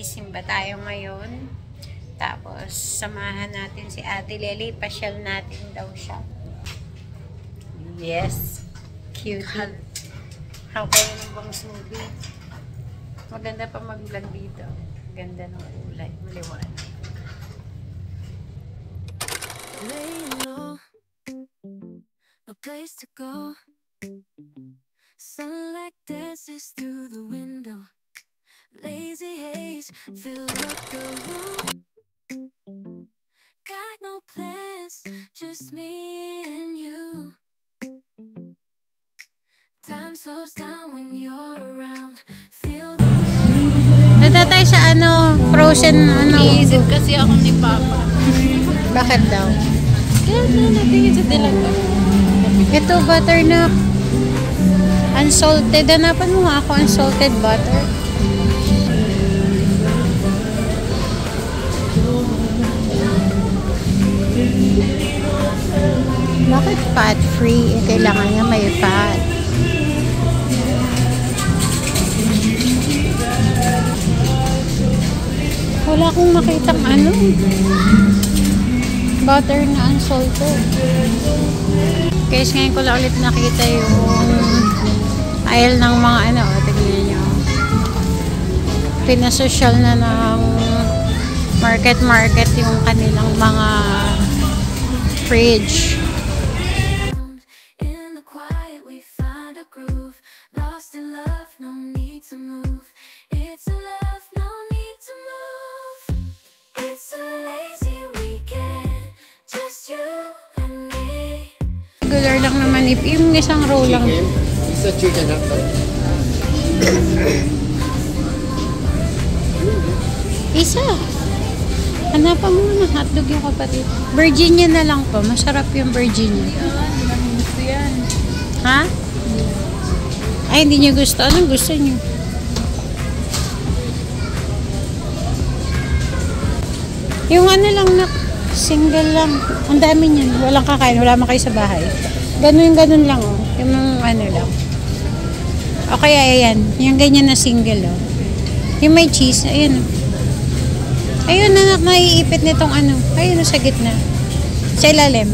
Simba tayo ngayon. Tapos, samahan natin si Ate Lely. Pasyal natin daw siya. Yes. Cute. Habang ng bang smoothie. Maganda pa mag-vlog dito. Ganda ng kulay. Maliwanag. Laying low, no place to go. Sunlight dances through the window. Lazy haze fill up the room. Got no plans, just me and you. Time slows down when you're around. Feel the wind. Natatay sa frozen Iisip kasi ako ni Papa. Bakit daw? Kaya natingin sa dilaga. Ito, butternut. Unsalted. Hanapan mo nga ako unsalted butter. Bakit fat-free? Kailangan niya may fat. Wala akong makitang butter na unsalted. Guys, ngayon ko lang ulit nakita yung aisle ng mga tignan nyo. Pinasosyal na ng market yung kanilang mga fridge. in the quiet we find a groove. Lost in love, no need to move. It's a love, no need to move. It's a lazy weekend, just you and me. Regular lang naman yung isang roll lang. Isa chicken hotdog. Isa. Hanapan mo na hotdog yung kapatid. Virginia na lang po. Masarap yung Virginia. Gusto yan. Ha? Ay, hindi niyo gusto. Anong gusto niyo? Yung lang na single lang. Ang dami niyan. Walang kakain. Wala man kayo sa bahay. Ganun lang oh. Yung lang. O kaya ayan. Yung ganyan na single oh. Yung may cheese. Ayan oh. Ayun na naiipit nitong ayun sa gitna. Sa ilalim.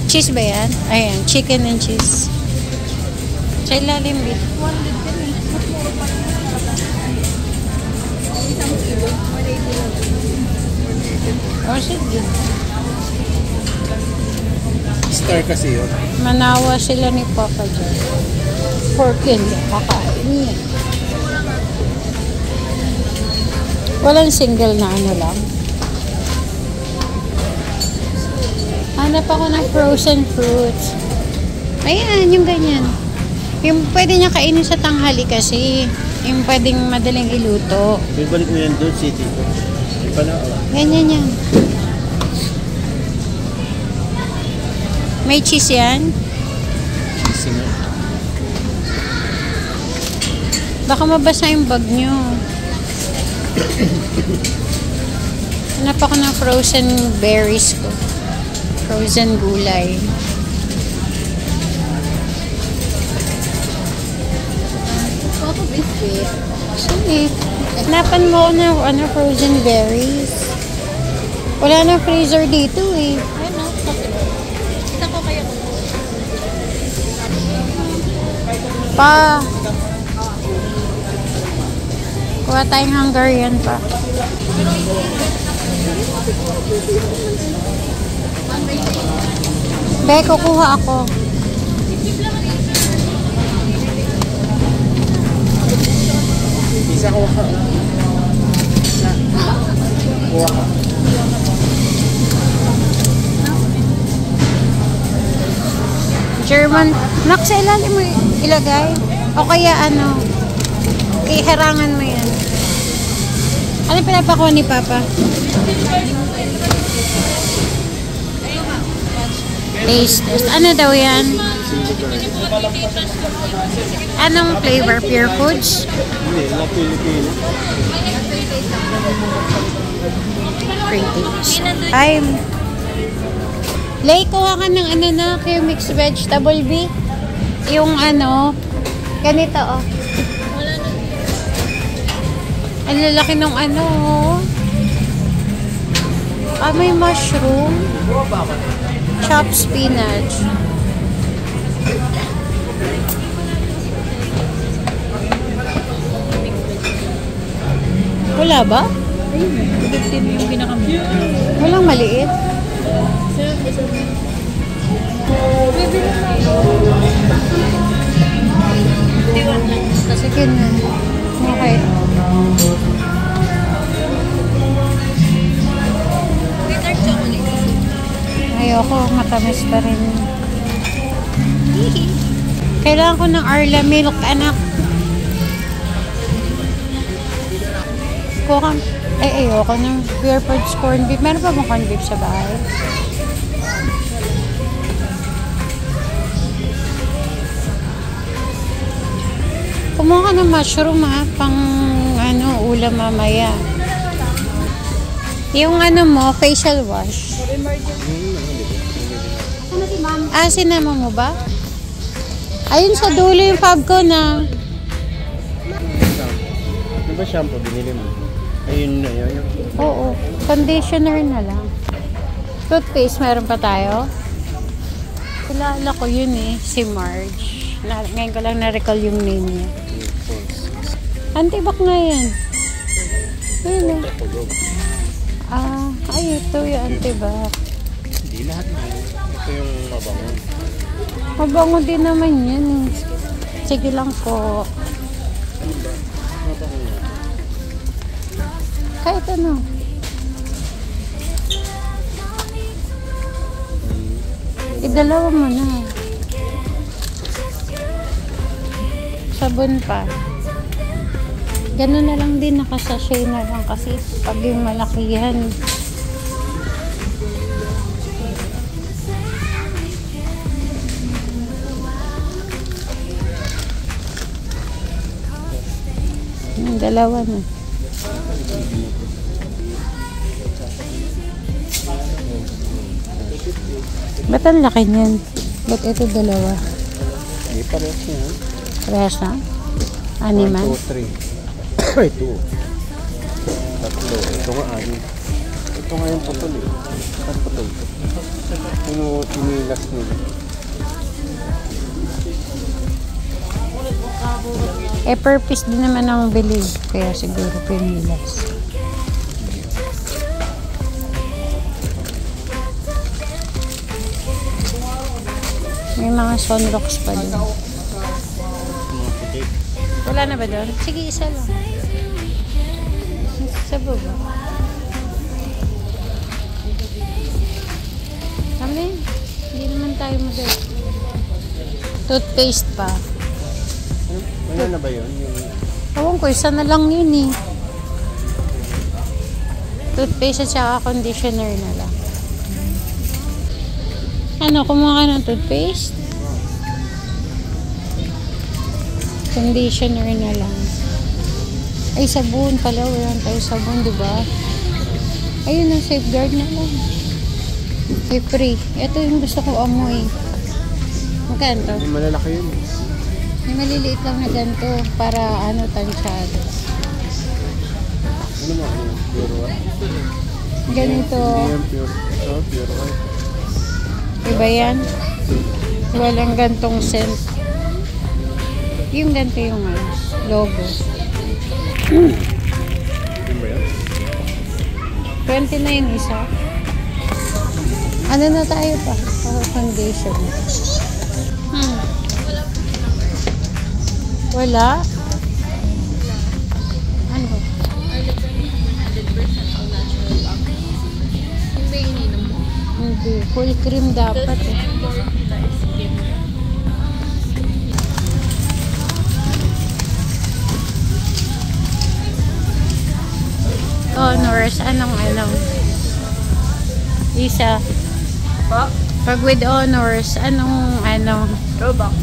Cheese ba yan? Ayan, chicken and cheese. Sa ilalim bit. 100 din eh. Mas mura pa rin. Isang kilo. 180 lang. O sige. Star kasi yun. Manawa sila ni Papa dyan. Pork yun. Kakain yan. Walang single na lang. Hanap ako ng frozen fruits. Ayan, yung ganyan. Yung pwede niya kainin sa tanghali kasi. Yung pwedeng madaling iluto. Bibalik mo yan doon, city. Hindi pa na. Ganyan yan. May cheese yan. Cheese nga. Baka mabasa yung bag nyo. Hanap ako ng frozen berries ko. Frozen gulay. sweet. Sige. Hanapan mo ako ng frozen berries. Wala na freezer dito eh. Ano? Isa ko kaya ko. Pa. Kuha tayong Hungarian pa. Be, kukuha ako. Isa ko ka. Kuha ka. German. Nak, sa ilalim mo ilagay. O kaya ano, iharangan mo yan. Ano pinapakuha ni Papa? Taste test. Ano daw yan? Anong flavor? Pure Foods? Hindi, na Pilipino. Pretty. Time. Lay, kuha ka ng ano na, kayo mixed vegetable B. Yung ano, ganito oh. Ang lalaki ng ano oh. Ah, may mushroom. Chopped spinach. Wala ba? Ayun, yung pinakamahal. Walang maliit. Sige na. Okay. May dark chocolate. Ayoko, matamis pa rin. Kailangan ko ng Arla milk, anak. Kuha ayoko ng Pure Foods corned beef. Meron pa bang corned beef sa bahay? Kumuha ka ng mushroom ha, pang ano, ulam mamaya. Yung ano mo, facial wash. Ah, sinama mo ba? Ayun sa dulo yung fab ko na. Ano ba shampoo binili mo? Ayun na yun. Oo, conditioner na lang. Toothpaste, meron pa tayo? Kilala ko yun eh, si Marge. Ngayon ko lang na-recall yung name niya. Antibac nga yan. Ayun eh. Ah, ay ito yung antibac. Hindi lahat na yun. Ito yung mabango. Mabango din naman yan eh. Sige lang po. Ano ba? Mabango na. Kahit ano. Idalawa mo na. Sabon pa. Ganun na lang din, nakasashay na lang kasi pag yung malaki yan. Yung dalawa na. Ba't ang laki niyan? Ba't ito dalawa? Hindi parehas na yan. Parehas na? Animan? 1, 2, 3. Ito. Tatlo. Ito nga anim. Ito nga yung putol eh. Saan putol ito? Inilas nila. Eh, per piece din naman ang bili. Kaya siguro pinilas. May mga sunrocks pa din. Mga puti. Wala na ba doon? Sige, isa lang. Sa baba. Kami, hindi naman tayo madali. Toothpaste pa. Ano na ba yun? Yung Ewan ko, isa na lang yun eh. Toothpaste at saka conditioner na lang. Ano, kumuha ka ng toothpaste? Conditioner na lang. Ay, sabon pala. Wala tayo sabon, diba? Ayun, ang safeguard na lang. Ay, free. Ito yung gusto ko amoy. Magkano to? malalaki yun. May maliliit lang na ganito para ano, tansyado. Ano mo? Pure white? Ganito. Hindi yan pure. Ito, pure white. Iba yan? Walang gantong scent. Yung ganito yung ano, logo. Hindi ba yan? 29 isa. Ano na tayo pa? Foundation. Wala? Ano? 100% all natural lang. Yung ba ininom mo? Hindi. Full cream dapat eh. Honors, anong ano? Isa. Pa? Pag with honors, anong ano? Robux.